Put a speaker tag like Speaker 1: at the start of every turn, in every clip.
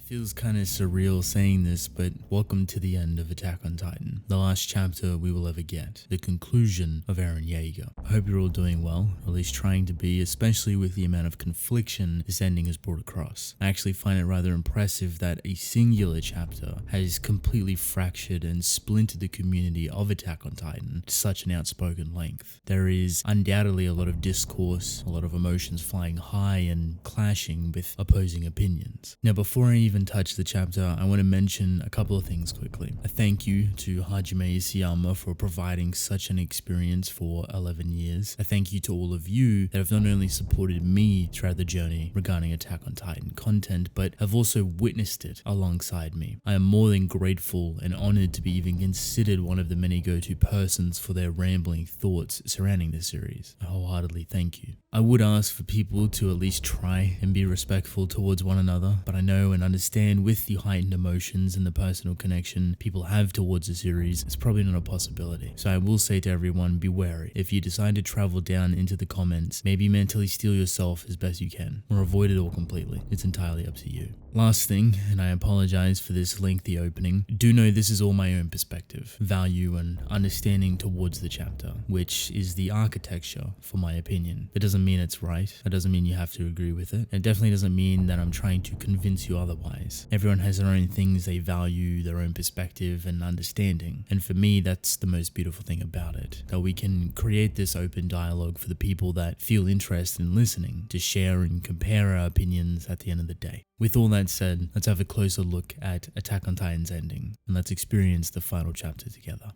Speaker 1: feels kind of surreal saying this, but welcome to the end of Attack on Titan. The last chapter we will ever get. The conclusion of Eren Jaeger. I hope you're all doing well, or at least trying to be, especially with the amount of confliction this ending has brought across. I actually find it rather impressive that a singular chapter has completely fractured and splintered the community of Attack on Titan to such an outspoken length. There is undoubtedly a lot of discourse, a lot of emotions flying high and clashing with opposing opinions. Now, before I even touch the chapter, I want to mention a couple of things quickly. A thank you to Hajime Isayama for providing such an experience for 11 years. A thank you to all of you that have not only supported me throughout the journey regarding Attack on Titan content, but have also witnessed it alongside me. I am more than grateful and honored to be even considered one of the many go-to persons for their rambling thoughts surrounding this series. I wholeheartedly thank you. I would ask for people to at least try and be respectful towards one another, but I know and understand with the heightened emotions and the personal connection people have towards the series, it's probably not a possibility. So I will say to everyone, be wary. If you decide to travel down into the comments, maybe mentally steel yourself as best you can, or avoid it all completely. It's entirely up to you. Last thing, and I apologize for this lengthy opening, do know this is all my own perspective, value and understanding towards the chapter, which is the architecture for my opinion. It doesn't mean it's right, it doesn't mean you have to agree with it, it definitely doesn't mean that I'm trying to convince you otherwise. Everyone has their own things they value, their own perspective and understanding, and for me that's the most beautiful thing about it, that we can create this open dialogue for the people that feel interested in listening, to share and compare our opinions at the end of the day. With all that said, let's have a closer look at Attack on Titan's ending, and let's experience the final chapter together.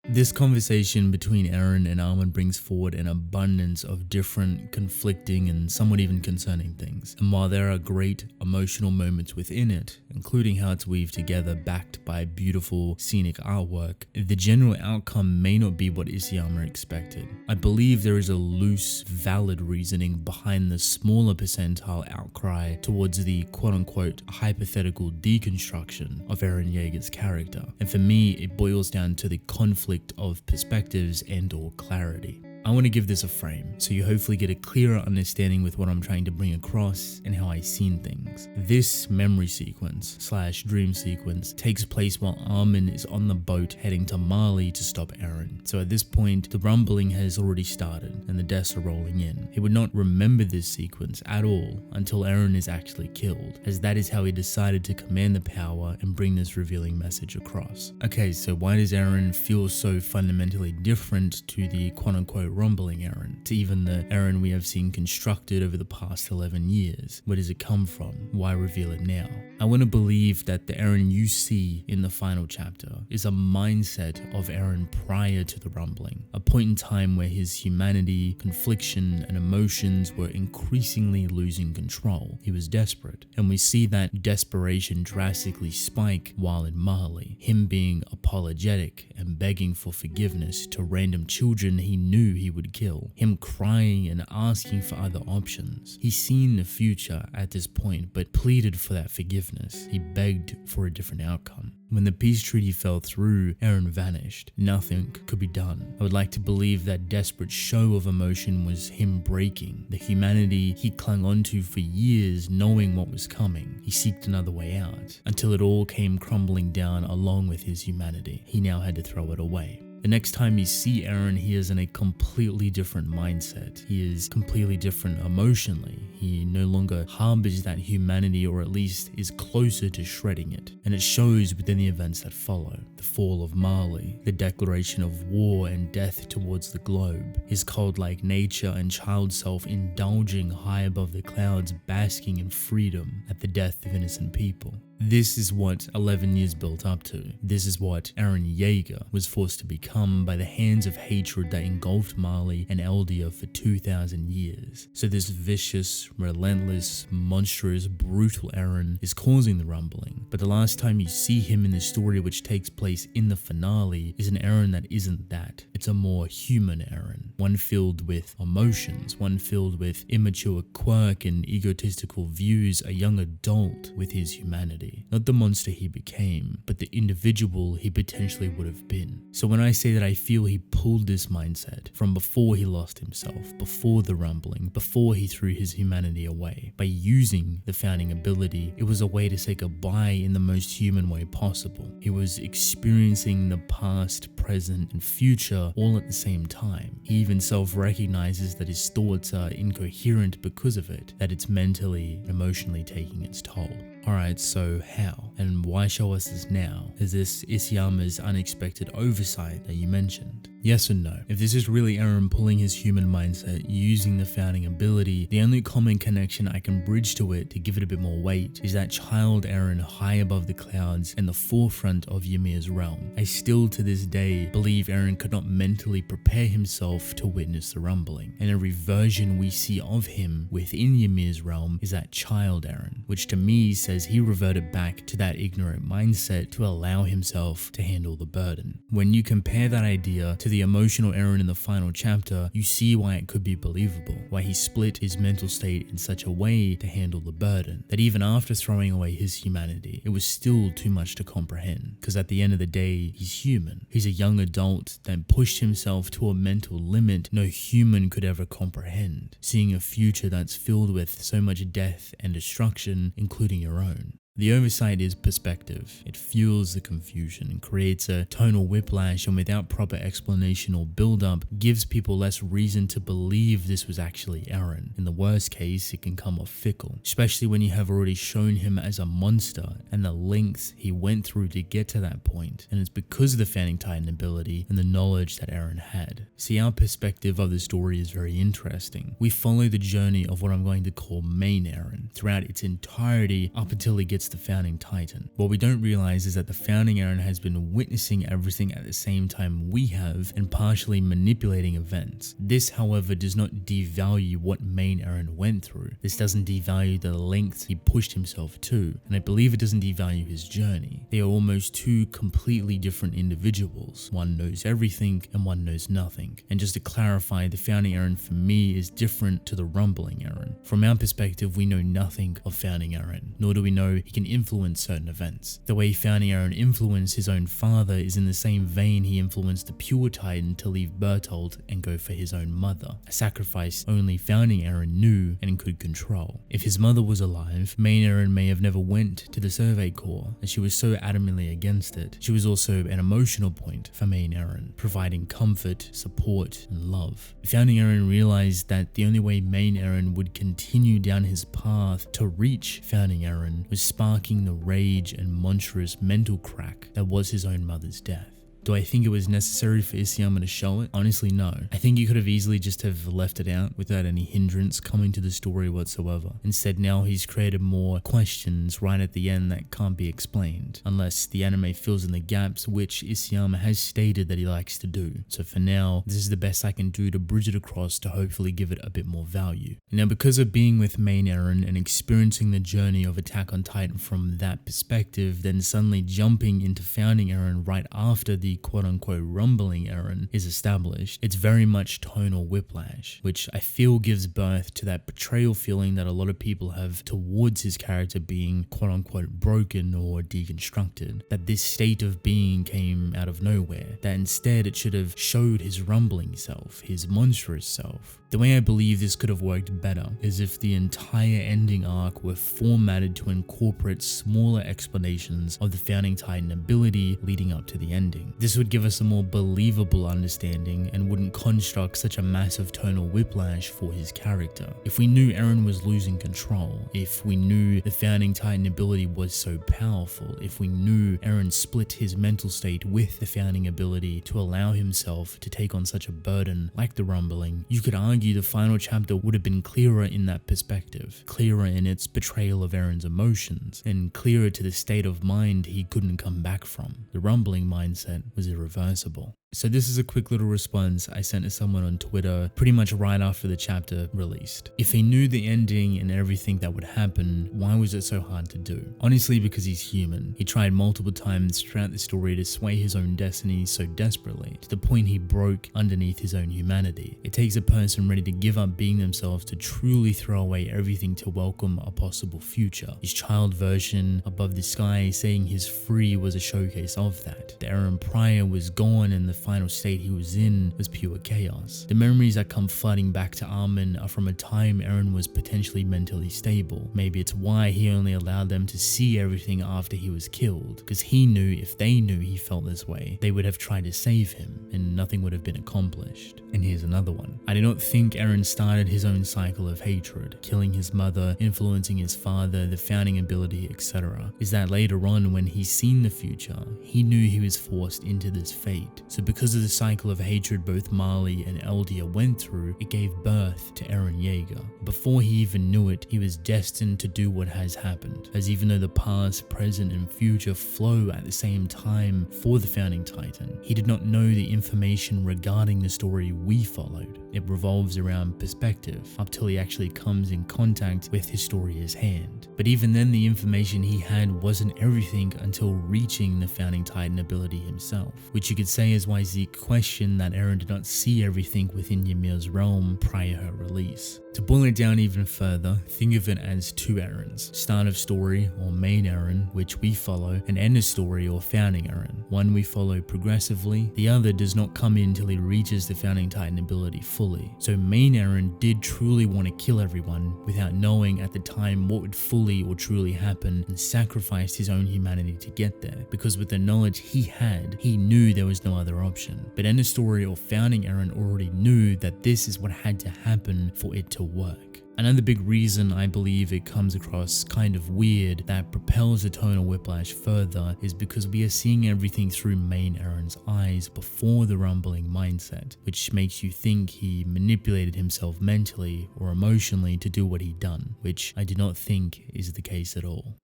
Speaker 1: This conversation between Eren and Armin brings forward an abundance of different, conflicting, and somewhat even concerning things. And while there are great emotional moments within it, including how it's weaved together backed by beautiful scenic artwork, the general outcome may not be what Isayama expected. I believe there is a loose, valid reasoning behind the smaller percentile outcry towards the quote-unquote hypothetical deconstruction of Eren Jaeger's character. And for me, it boils down to the conflict of perspectives and or clarity. I want to give this a frame, so you hopefully get a clearer understanding with what I'm trying to bring across and how I've seen things. This memory sequence / dream sequence takes place while Armin is on the boat heading to Mali to stop Eren. So at this point, the rumbling has already started and the deaths are rolling in. He would not remember this sequence at all until Eren is actually killed, as that is how he decided to command the power and bring this revealing message across. Okay, so why does Eren feel so fundamentally different to the quote-unquote rumbling Eren, to even the Eren we have seen constructed over the past 11 years? Where does it come from? Why reveal it now? I want to believe that the Eren you see in the final chapter is a mindset of Eren prior to the rumbling, a point in time where his humanity, confliction, and emotions were increasingly losing control. He was desperate, and we see that desperation drastically spike while in Mali, him being apologetic and begging for forgiveness to random children he knew he would kill, him crying and asking for other options. He's seen the future at this point, but pleaded for that forgiveness. He begged for a different outcome. When the peace treaty fell through, Eren vanished. Nothing could be done. I would like to believe that desperate show of emotion was him breaking. The humanity he clung onto for years, knowing what was coming. He seeked another way out, until it all came crumbling down along with his humanity. He now had to throw it away. The next time you see Eren, he is in a completely different mindset. He is completely different emotionally. He no longer harbors that humanity, or at least is closer to shredding it. And it shows within the events that follow. The fall of Mali, the declaration of war and death towards the globe, his cold-like nature and child self indulging high above the clouds, basking in freedom at the death of innocent people. This is what 11 years built up to. This is what Eren Jaeger was forced to become by the hands of hatred that engulfed Mali and Eldia for 2,000 years. So this vicious, relentless, monstrous, brutal Eren is causing the rumbling. But the last time you see him in the story, which takes place in the finale, is an Eren that isn't that. It's a more human Eren. One filled with emotions, one filled with immature quirk and egotistical views, a young adult with his humanity. ability. Not the monster he became, but the individual he potentially would have been. So when I say that I feel he pulled this mindset from before he lost himself, before the rumbling, before he threw his humanity away, by using the founding ability, it was a way to say goodbye in the most human way possible. He was experiencing the past, present, and future all at the same time. He even self-recognizes that his thoughts are incoherent because of it, that it's mentally and emotionally taking its toll. Alright, so how? And why show us this now? Is this Isayama's unexpected oversight that you mentioned? Yes and no. If this is really Eren pulling his human mindset, using the founding ability, the only common connection I can bridge to it to give it a bit more weight is that child Eren high above the clouds in the forefront of Ymir's realm. I still to this day believe Eren could not mentally prepare himself to witness the rumbling, and every version we see of him within Ymir's realm is that child Eren, which to me says he reverted back to that ignorant mindset to allow himself to handle the burden. When you compare that idea to the emotional Eren in the final chapter, you see why it could be believable, why he split his mental state in such a way to handle the burden, that even after throwing away his humanity, it was still too much to comprehend, because at the end of the day, he's human. He's a young adult that pushed himself to a mental limit no human could ever comprehend, seeing a future that's filled with so much death and destruction, including your own. The oversight is perspective. It fuels the confusion and creates a tonal whiplash, and without proper explanation or build-up, gives people less reason to believe this was actually Eren. In the worst case, it can come off fickle, especially when you have already shown him as a monster and the lengths he went through to get to that point, and it's because of the Fanning Titan ability and the knowledge that Eren had. See, our perspective of the story is very interesting. We follow the journey of what I'm going to call main Eren throughout its entirety up until he gets the Founding Titan. What we don't realize is that the Founding Eren has been witnessing everything at the same time we have and partially manipulating events. This, however, does not devalue what main Eren went through. This doesn't devalue the lengths he pushed himself to, and I believe it doesn't devalue his journey. They are almost two completely different individuals. One knows everything and one knows nothing. And just to clarify, the Founding Eren for me is different to the rumbling Eren. From our perspective, we know nothing of Founding Eren, nor do we know he can influence certain events. The way Founding Eren influenced his own father is in the same vein he influenced the Pure Titan to leave Bertolt and go for his own mother, a sacrifice only Founding Eren knew and could control. If his mother was alive, main Eren may have never went to the Survey Corps, as she was so adamantly against it. She was also an emotional point for main Eren, providing comfort, support, and love. Founding Eren realized that the only way main Eren would continue down his path to reach Founding Eren was sparking the rage and monstrous mental crack that was his own mother's death. Do I think it was necessary for Isayama to show it? Honestly, no. I think you could have easily just have left it out without any hindrance coming to the story whatsoever. Instead, now he's created more questions right at the end that can't be explained, unless the anime fills in the gaps, which Isayama has stated that he likes to do. So for now, this is the best I can do to bridge it across to hopefully give it a bit more value. Now, because of being with main Eren and experiencing the journey of Attack on Titan from that perspective, then suddenly jumping into Founding Eren right after the quote-unquote rumbling Eren is established, it's very much tonal whiplash, which I feel gives birth to that betrayal feeling that a lot of people have towards his character being quote-unquote broken or deconstructed, that this state of being came out of nowhere, that instead it should have showed his rumbling self, his monstrous self. The way I believe this could have worked better is if the entire ending arc were formatted to incorporate smaller explanations of the Founding Titan ability leading up to the ending. This would give us a more believable understanding and wouldn't construct such a massive tonal whiplash for his character. If we knew Eren was losing control, if we knew the Founding Titan ability was so powerful, if we knew Eren split his mental state with the Founding ability to allow himself to take on such a burden like the rumbling, you could argue the final chapter would have been clearer in that perspective, clearer in its betrayal of Eren's emotions, and clearer to the state of mind he couldn't come back from, the rumbling mindset was irreversible. So this is a quick little response I sent to someone on Twitter pretty much right after the chapter released. If he knew the ending and everything that would happen, why was it so hard to do? Honestly, because he's human. He tried multiple times throughout the story to sway his own destiny so desperately, to the point he broke underneath his own humanity. It takes a person ready to give up being themselves to truly throw away everything to welcome a possible future. His child version above the sky saying he's free was a showcase of that. The Eren prior was gone and the final state he was in was pure chaos. The memories that come flooding back to Armin are from a time Eren was potentially mentally stable. Maybe it's why he only allowed them to see everything after he was killed, because he knew if they knew he felt this way, they would have tried to save him and nothing would have been accomplished. And here's another one. I do not think Eren started his own cycle of hatred, killing his mother, influencing his father, the founding ability, etc. Is that later on when he's seen the future, he knew he was forced into this fate. So because of the cycle of hatred both Marley and Eldia went through, it gave birth to Eren Jaeger. Before he even knew it, he was destined to do what has happened, as even though the past, present and future flow at the same time for the founding titan, he did not know the information regarding the story we followed. It revolves around perspective up till he actually comes in contact with Historia's hand. But even then, the information he had wasn't everything until reaching the founding titan ability himself, which you could say is why Zeke questioned that Eren did not see everything within Ymir's realm prior her release. To boil it down even further, think of it as two Erens: start of story or main Eren, which we follow, and end of story or founding Eren. One we follow progressively, the other does not come in till he reaches the founding titan ability fully. So main Eren did truly want to kill everyone without knowing at the time what would fully or truly happen, and sacrificed his own humanity to get there, because with the knowledge he had, he knew there was no other option. But end of story or founding Eren already knew that this is what had to happen for it to work. Another big reason I believe it comes across kind of weird that propels the tonal whiplash further is because we are seeing everything through main Eren's eyes before the rumbling mindset, which makes you think he manipulated himself mentally or emotionally to do what he done, which I do not think is the case at all.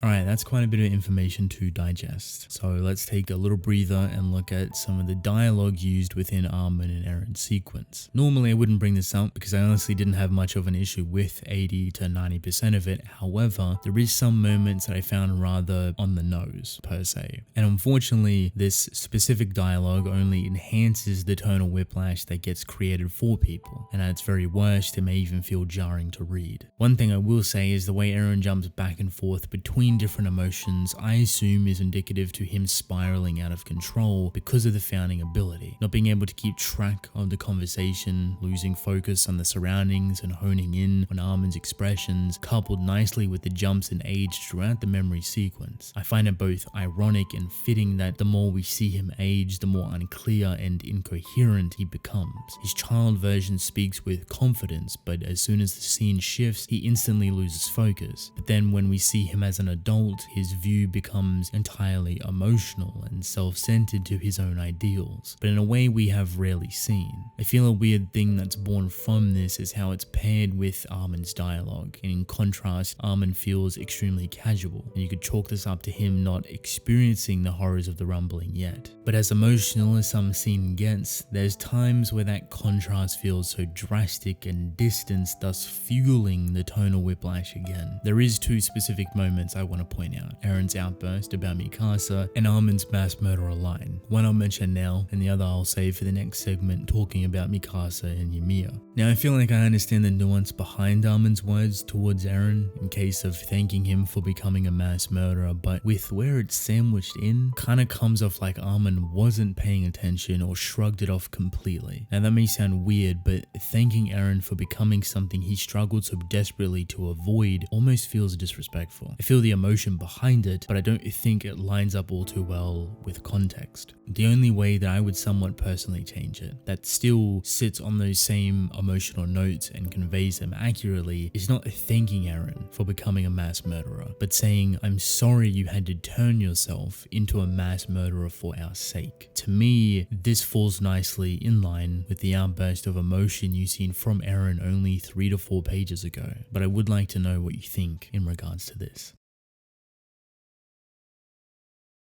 Speaker 1: Alright, that's quite a bit of information to digest. So let's take a little breather and look at some of the dialogue used within Armin and Eren's sequence. Normally I wouldn't bring this up because I honestly didn't have much of an issue with 80 to 90% of it. However, there is some moments that I found rather on the nose, per se. And unfortunately, this specific dialogue only enhances the tonal whiplash that gets created for people. And at its very worst, it may even feel jarring to read. One thing I will say is the way Eren jumps back and forth between different emotions, I assume is indicative to him spiraling out of control because of the founding ability, not being able to keep track of the conversation, losing focus on the surroundings and honing in on Armin's expressions, coupled nicely with the jumps in age throughout the memory sequence. I find it both ironic and fitting that the more we see him age, the more unclear and incoherent he becomes. His child version speaks with confidence, but as soon as the scene shifts, he instantly loses focus. But then when we see him as an adult, his view becomes entirely emotional and self-centered to his own ideals, but in a way we have rarely seen. I feel a weird thing that's born from this is how it's paired with Armin's dialogue, and in contrast, Armin feels extremely casual, and you could chalk this up to him not experiencing the horrors of the rumbling yet. But as emotional as some scene gets, there's times where that contrast feels so drastic and distant, thus fueling the tonal whiplash again. There is two specific moments I want to point out: Eren's outburst about Mikasa and Armin's mass murderer line. One I'll mention now, and the other I'll save for the next segment talking about Mikasa and Ymir. Now I feel like I understand the nuance behind Armin's words towards Eren in case of thanking him for becoming a mass murderer, but with where it's sandwiched in, kinda comes off like Armin wasn't paying attention or shrugged it off completely. Now that may sound weird, but thanking Eren for becoming something he struggled so desperately to avoid almost feels disrespectful. I feel the emotion behind it, but I don't think it lines up all too well with context. The only way that I would somewhat personally change it, that still sits on those same emotional notes and conveys them accurately, is not thanking Eren for becoming a mass murderer, but saying, "I'm sorry you had to turn yourself into a mass murderer for our sake." To me, this falls nicely in line with the outburst of emotion you've seen from Eren only 3 to 4 pages ago, but I would like to know what you think in regards to this.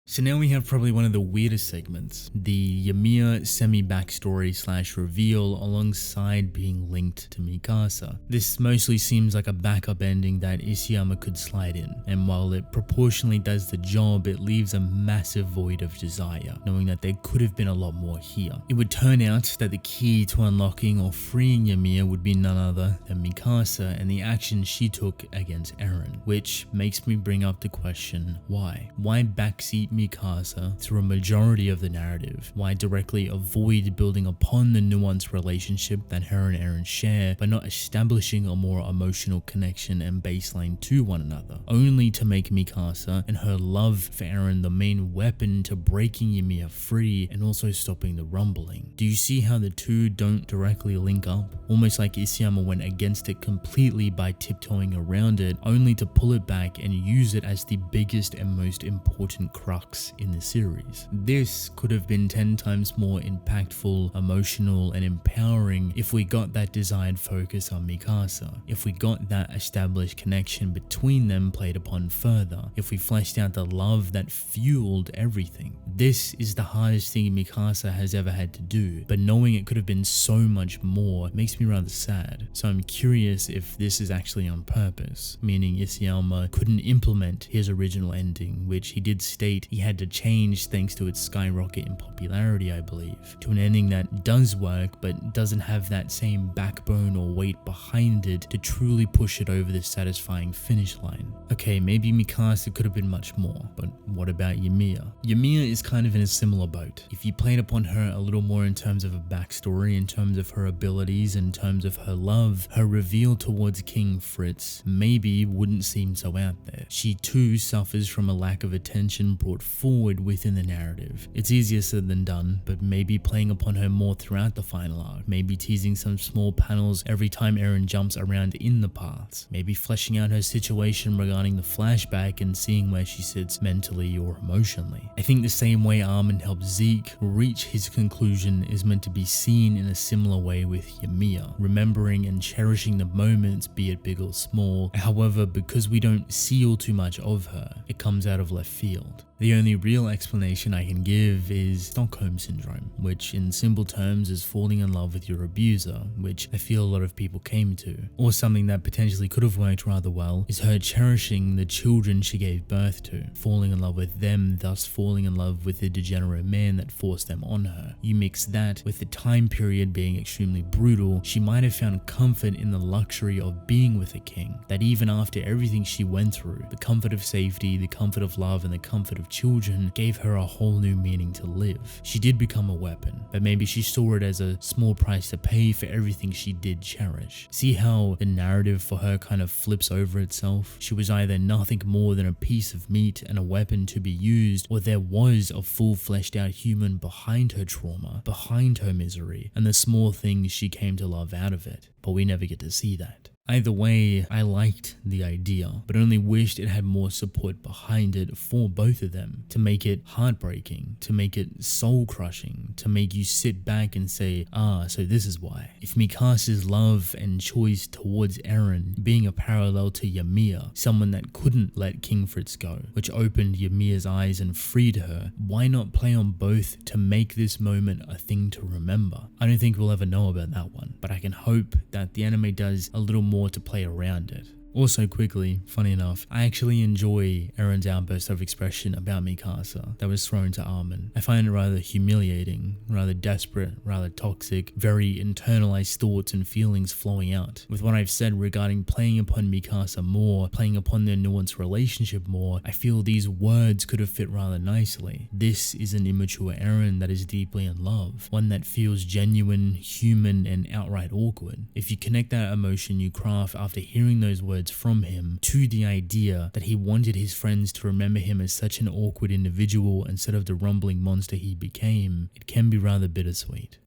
Speaker 1: So now we have probably one of the weirdest segments, the Ymir semi-backstory / reveal alongside being linked to Mikasa. This mostly seems like a backup ending that Isayama could slide in, and while it proportionally does the job, it leaves a massive void of desire, knowing that there could have been a lot more here. It would turn out that the key to unlocking or freeing Ymir would be none other than Mikasa and the action she took against Eren, which makes me bring up the question, why? Why backseat Mikasa through a majority of the narrative? Why directly avoid building upon the nuanced relationship that her and Eren share by not establishing a more emotional connection and baseline to one another, only to make Mikasa and her love for Eren the main weapon to breaking Ymir free and also stopping the rumbling? Do you see how the two don't directly link up? Almost like Isayama went against it completely by tiptoeing around it, only to pull it back and use it as the biggest and most important crux in the series. This could have been 10 times more impactful, emotional, and empowering if we got that desired focus on Mikasa, if we got that established connection between them played upon further, if we fleshed out the love that fueled everything. This is the hardest thing Mikasa has ever had to do, but knowing it could have been so much more makes me rather sad. So I'm curious if this is actually on purpose, meaning Isayama couldn't implement his original ending, which he did state he had to change thanks to its skyrocket in popularity, I believe, to an ending that does work but doesn't have that same backbone or weight behind it to truly push it over the satisfying finish line. Okay, maybe Mikasa could have been much more, but what about Ymir? Ymir is kind of in a similar boat. If you played upon her a little more in terms of a backstory, in terms of her abilities, in terms of her love, her reveal towards King Fritz maybe wouldn't seem so out there. She too suffers from a lack of attention brought forward within the narrative. It's easier said than done, but maybe playing upon her more throughout the final arc, maybe teasing some small panels every time Eren jumps around in the paths, maybe fleshing out her situation regarding the flashback and seeing where she sits mentally or emotionally. I think the same way Armin helped Zeke reach his conclusion is meant to be seen in a similar way with Ymir, remembering and cherishing the moments, be it big or small. However, because we don't see all too much of her, it comes out of left field. The only real explanation I can give is Stockholm Syndrome, which in simple terms is falling in love with your abuser, which I feel a lot of people came to. Or something that potentially could have worked rather well is her cherishing the children she gave birth to, falling in love with them, thus falling in love with the degenerate man that forced them on her. You mix that with the time period being extremely brutal, she might have found comfort in the luxury of being with a king, that even after everything she went through, the comfort of safety, the comfort of love, and the comfort of children gave her a whole new meaning to live. She did become a weapon, but maybe she saw it as a small price to pay for everything she did cherish. See how the narrative for her kind of flips over itself? She was either nothing more than a piece of meat and a weapon to be used, or there was a full fleshed out human behind her trauma, behind her misery, and the small things she came to love out of it. But we never get to see that. Either way, I liked the idea, but only wished it had more support behind it for both of them, to make it heartbreaking, to make it soul-crushing, to make you sit back and say, so this is why. If Mikasa's love and choice towards Eren being a parallel to Ymir, someone that couldn't let King Fritz go, which opened Ymir's eyes and freed her, why not play on both to make this moment a thing to remember? I don't think we'll ever know about that one, but I can hope that the anime does a little more to play around it. Also quickly, funny enough, I actually enjoy Eren's outburst of expression about Mikasa that was thrown to Armin. I find it rather humiliating, rather desperate, rather toxic, very internalized thoughts and feelings flowing out. With what I've said regarding playing upon Mikasa more, playing upon their nuanced relationship more, I feel these words could have fit rather nicely. This is an immature Eren that is deeply in love, one that feels genuine, human, and outright awkward. If you connect that emotion you craft after hearing those words from him to the idea that he wanted his friends to remember him as such an awkward individual instead of the rumbling monster he became, it can be rather bittersweet.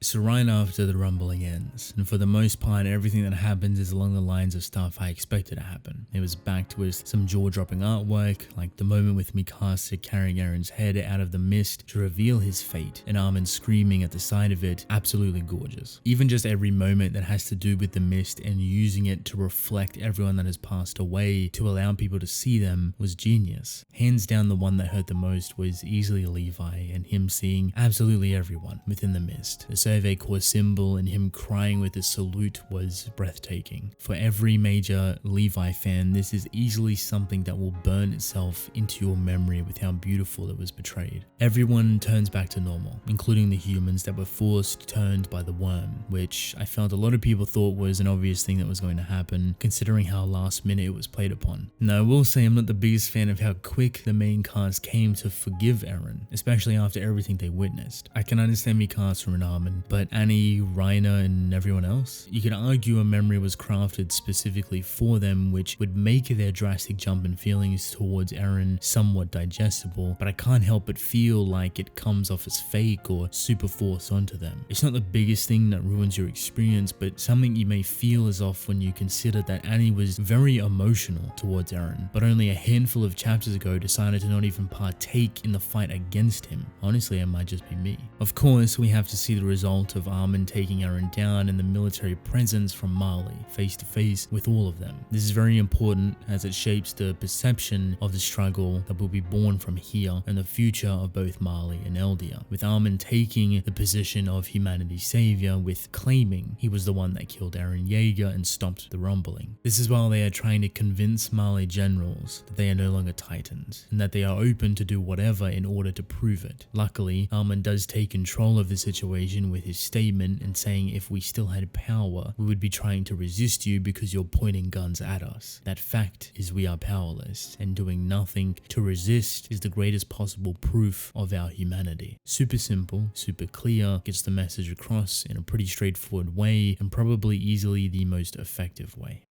Speaker 1: So right after the rumbling ends, and for the most part everything that happens is along the lines of stuff I expected to happen. It was backed with some jaw-dropping artwork, like the moment with Mikasa carrying Eren's head out of the mist to reveal his fate, and Armin screaming at the sight of it, absolutely gorgeous. Even just every moment that has to do with the mist and using it to reflect everyone that has passed away to allow people to see them was genius. Hands down the one that hurt the most was easily Levi and him seeing absolutely everyone within the mist. The Survey Corps symbol and him crying with a salute was breathtaking. For every major Levi fan, this is easily something that will burn itself into your memory with how beautiful it was portrayed. Everyone turns back to normal, including the humans that were forced turned by the worm, which I felt a lot of people thought was an obvious thing that was going to happen, considering how last minute it was played upon. Now I will say I'm not the biggest fan of how quick the main cast came to forgive Eren, especially after everything they witnessed. I can understand Mikasa and Armin, but Annie, Reiner, and everyone else? You could argue a memory was crafted specifically for them, which would make their drastic jump in feelings towards Eren somewhat digestible, but I can't help but feel like it comes off as fake or super forced onto them. It's not the biggest thing that ruins your experience, but something you may feel is off when you consider that Annie was very emotional towards Eren, but only a handful of chapters ago decided to not even partake in the fight against him. Honestly, it might just be me. Of course, we have to see the result of Armin taking Eren down and the military presence from Marley, face to face with all of them. This is very important as it shapes the perception of the struggle that will be born from here and the future of both Marley and Eldia, with Armin taking the position of humanity's savior with claiming he was the one that killed Eren Jaeger and stopped the rumbling. This is while they are trying to convince Marley generals that they are no longer Titans and that they are open to do whatever in order to prove it. Luckily, Armin does take control of the situation with his statement and saying if we still had power, we would be trying to resist you because you're pointing guns at us. That fact is we are powerless, and doing nothing to resist is the greatest possible proof of our humanity. Super simple, super clear, gets the message across in a pretty straightforward way, and probably easily the most effective way.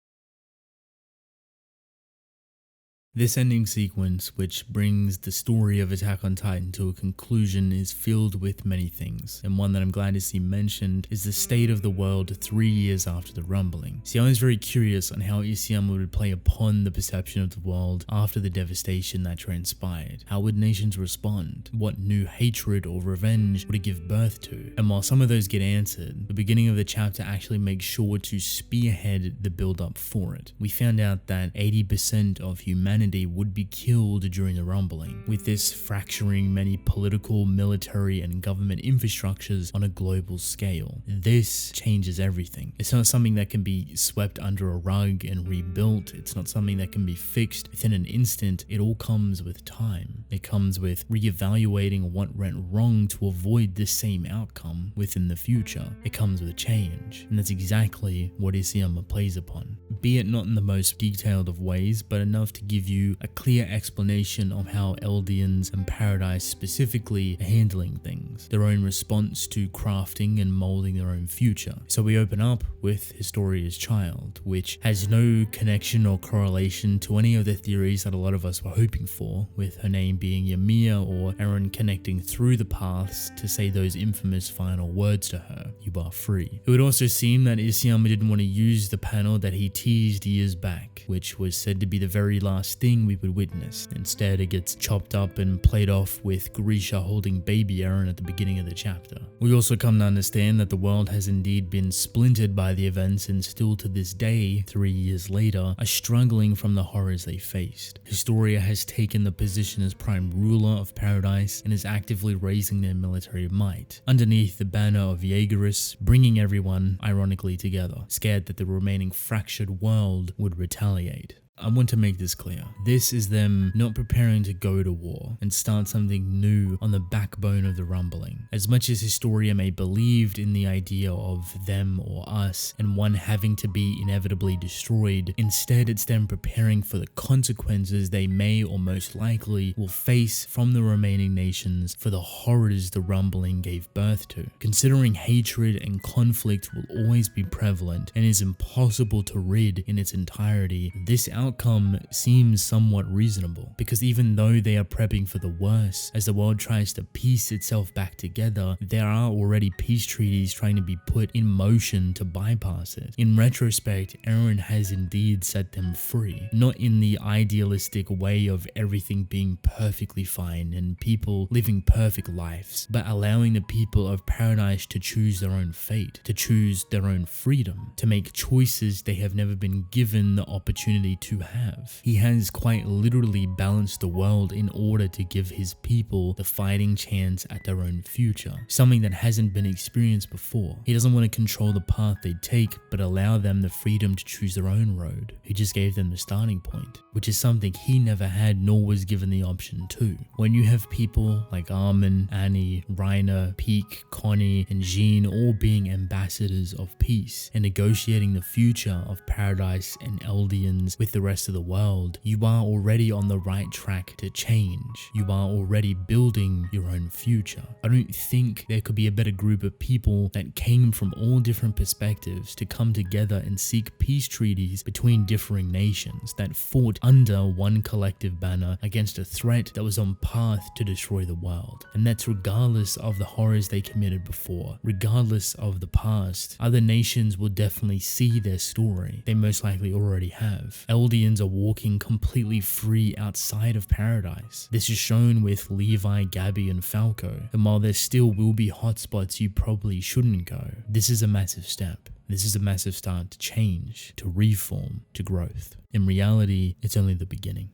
Speaker 1: This ending sequence, which brings the story of Attack on Titan to a conclusion, is filled with many things, and one that I'm glad to see mentioned is the state of the world 3 years after the rumbling. See, I was very curious on how Isayama would play upon the perception of the world after the devastation that transpired. How would nations respond? What new hatred or revenge would it give birth to? And while some of those get answered, the beginning of the chapter actually makes sure to spearhead the build-up for it. We found out that 80% of humanity would be killed during the rumbling, with this fracturing many political, military, and government infrastructures on a global scale. This changes everything. It's not something that can be swept under a rug and rebuilt. It's not something that can be fixed within an instant. It all comes with time. It comes with reevaluating what went wrong to avoid this same outcome within the future. It comes with change, and that's exactly what Isayama plays upon. Be it not in the most detailed of ways, but enough to give you a clear explanation of how Eldians and Paradise specifically are handling things, their own response to crafting and molding their own future. So we open up with Historia's child, which has no connection or correlation to any of the theories that a lot of us were hoping for, with her name being Ymir or Eren connecting through the paths to say those infamous final words to her, "You are free." It would also seem that Isayama didn't want to use the panel that he teased years back, which was said to be the very last thing we would witness. Instead, it gets chopped up and played off with Grisha holding baby Eren at the beginning of the chapter. We also come to understand that the world has indeed been splintered by the events and still to this day, 3 years later, are struggling from the horrors they faced. Historia has taken the position as prime ruler of Paradise and is actively raising their military might, underneath the banner of Jaegeris, bringing everyone, ironically, together, scared that the remaining fractured world would retaliate. I want to make this clear. This is them not preparing to go to war and start something new on the backbone of the rumbling. As much as Historia may believed in the idea of them or us and one having to be inevitably destroyed, instead it's them preparing for the consequences they may or most likely will face from the remaining nations for the horrors the rumbling gave birth to. Considering hatred and conflict will always be prevalent and is impossible to rid in its entirety, this outcome seems somewhat reasonable, because even though they are prepping for the worst, as the world tries to piece itself back together, there are already peace treaties trying to be put in motion to bypass it. In retrospect, Eren has indeed set them free, not in the idealistic way of everything being perfectly fine and people living perfect lives, but allowing the people of paradise to choose their own fate, to choose their own freedom, to make choices they have never been given the opportunity to have. He has quite literally balanced the world in order to give his people the fighting chance at their own future, something that hasn't been experienced before. He doesn't want to control the path they take, but allow them the freedom to choose their own road. He just gave them the starting point, which is something he never had nor was given the option to. When you have people like Armin, Annie, Reiner, Peak, Connie, and Jean all being ambassadors of peace and negotiating the future of paradise and Eldians with the rest of the world, you are already on the right track to change. You are already building your own future. I don't think there could be a better group of people that came from all different perspectives to come together and seek peace treaties between differing nations that fought under one collective banner against a threat that was on path to destroy the world. And that's regardless of the horrors they committed before, regardless of the past. Other nations will definitely see their story. They most likely already have. Eldians are walking completely free outside of paradise. This is shown with Levi, Gabby, and Falco. And while there still will be hotspots you probably shouldn't go, this is a massive step. This is a massive start to change, to reform, to growth. In reality, it's only the beginning.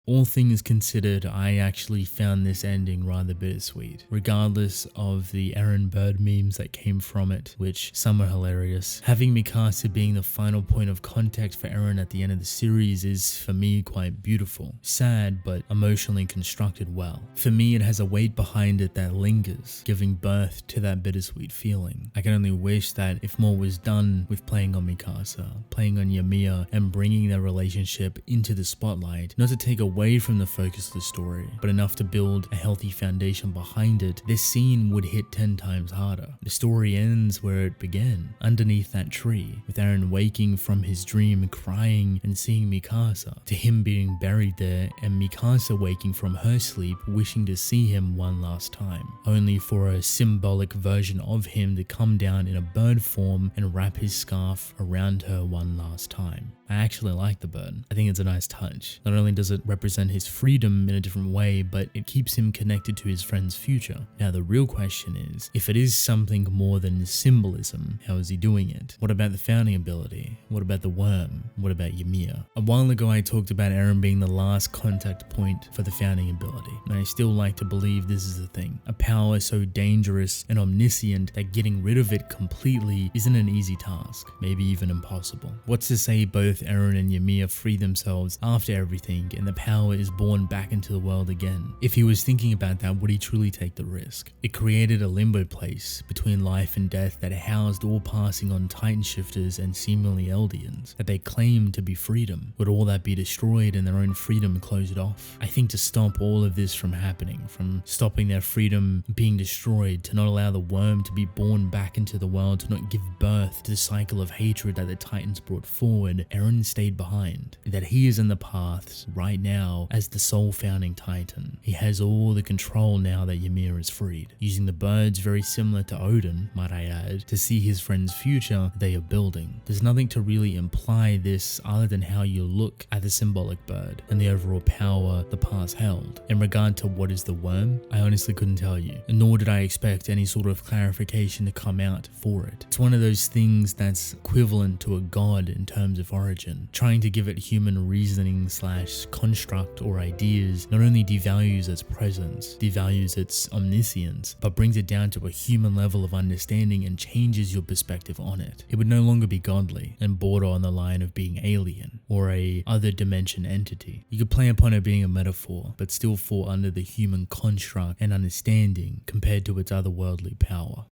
Speaker 1: All things considered, I actually found this ending rather bittersweet, regardless of the Eren bird memes that came from it, which some are hilarious. Having Mikasa being the final point of contact for Eren at the end of the series is, for me, quite beautiful. Sad, but emotionally constructed well. For me, it has a weight behind it that lingers, giving birth to that bittersweet feeling. I can only wish that if more was done with playing on Mikasa, playing on Ymir, and bringing their relationship into the spotlight, not to take away from the focus of the story, but enough to build a healthy foundation behind it, this scene would hit 10 times harder. The story ends where it began, underneath that tree, with Eren waking from his dream, crying and seeing Mikasa, to him being buried there, and Mikasa waking from her sleep, wishing to see him one last time, only for a symbolic version of him to come down in a bird form and wrap his scarf around her one last time. I actually like the bird. I think it's a nice touch. Not only does it represent his freedom in a different way, but it keeps him connected to his friend's future. Now the real question is, if it is something more than symbolism, how is he doing it? What about the founding ability? What about the worm? What about Ymir? A while ago I talked about Eren being the last contact point for the founding ability, and I still like to believe this is the thing. A power so dangerous and omniscient that getting rid of it completely isn't an easy task, maybe even impossible. What's to say both Eren and Ymir free themselves after everything and the power is born back into the world again? If he was thinking about that, would he truly take the risk? It created a limbo place between life and death that housed all passing on Titan shifters and seemingly Eldians that they claimed to be freedom. Would all that be destroyed and their own freedom closed off? I think to stop all of this from happening, from stopping their freedom being destroyed, to not allow the worm to be born back into the world, to not give birth to the cycle of hatred that the Titans brought forward, Eren stayed behind. That he is in the paths right now as the sole founding Titan. He has all the control now that Ymir is freed. Using the birds very similar to Odin, might I add, to see his friend's future they are building. There's nothing to really imply this other than how you look at the symbolic bird and the overall power the paths held. In regard to what is the worm, I honestly couldn't tell you, nor did I expect any sort of clarification to come out for it. It's one of those things that's equivalent to a god in terms of origin. Trying to give it human reasoning / construct or ideas not only devalues its presence, devalues its omniscience, but brings it down to a human level of understanding and changes your perspective on it. It would no longer be godly and border on the line of being alien or a other dimension entity. You could play upon it being a metaphor, but still fall under the human construct and understanding compared to its otherworldly power.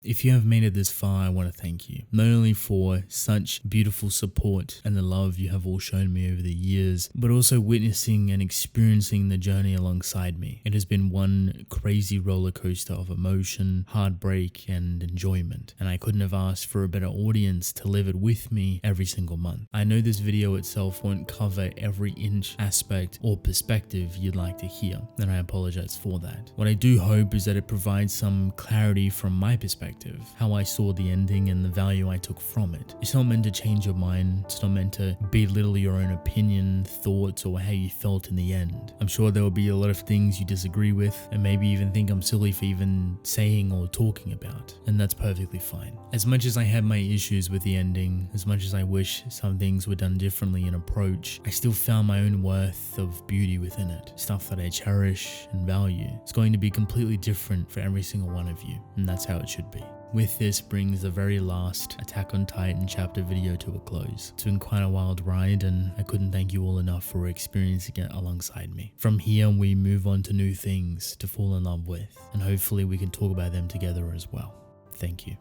Speaker 1: If you have made it this far, I want to thank you. Not only for such beautiful support and the love you have all shown me over the years, but also witnessing and experiencing the journey alongside me. It has been one crazy roller coaster of emotion, heartbreak, and enjoyment, and I couldn't have asked for a better audience to live it with me every single month. I know this video itself won't cover every inch, aspect, or perspective you'd like to hear, and I apologize for that. What I do hope is that it provides some clarity from my perspective, how I saw the ending and the value I took from it. It's not meant to change your mind, it's not meant to belittle your own opinion, thoughts, or how you felt in the end. I'm sure there will be a lot of things you disagree with, and maybe even think I'm silly for even saying or talking about, and that's perfectly fine. As much as I have my issues with the ending, as much as I wish some things were done differently in approach, I still found my own worth of beauty within it, stuff that I cherish and value. It's going to be completely different for every single one of you, and that's how it should be. With this brings the very last Attack on Titan chapter video to a close. It's been quite a wild ride, and I couldn't thank you all enough for experiencing it alongside me. From here we move on to new things to fall in love with, and hopefully we can talk about them together as well. Thank you.